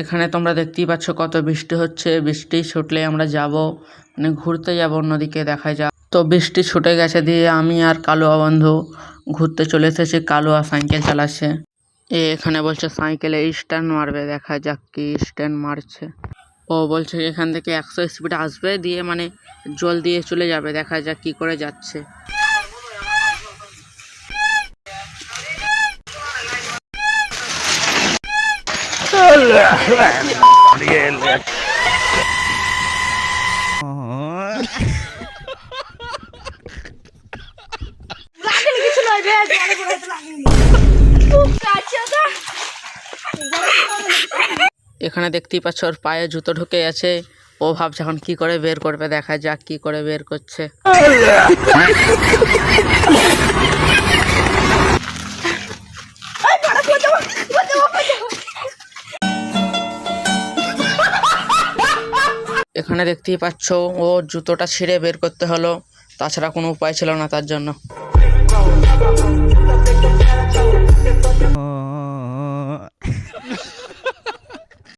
এখানে তোমরা দেখতেই পাচ্ছ কত বৃষ্টি হচ্ছে। বৃষ্টি ছুটলে আমরা যাব, মানে ঘুরতে যাব অন্যদিকে দেখায় যা। তো বৃষ্টি ছুটে গেছে দিয়ে আমি আর কালুয়া বন্ধু ঘুরতে চলে এসেছি। কালুয়া সাইকেল চালাচ্ছে। এখানে বলছে সাইকেলে স্ট্যান্ড মারবে, দেখা যাক কি স্ট্যান্ড মারছে। ও বলছে এখান থেকে 100 স্পিড আসবে দিয়ে মানে জল দিয়ে চলে যাবে, দেখা যাক কি করে যাচ্ছে। এখানে দেখতেই পাচ্ছ ওর পায়ে জুতো ঢুকে আছে। ও ভাবছে এখন কি করে বের করবে, দেখা যাক কি করে বের করছে। এখানে দেখতেই পাচ্ছ ও জুতোটা ছিঁড়ে বের করতে হলো, তাছাড়া কোনো উপায় ছিল না তার জন্য।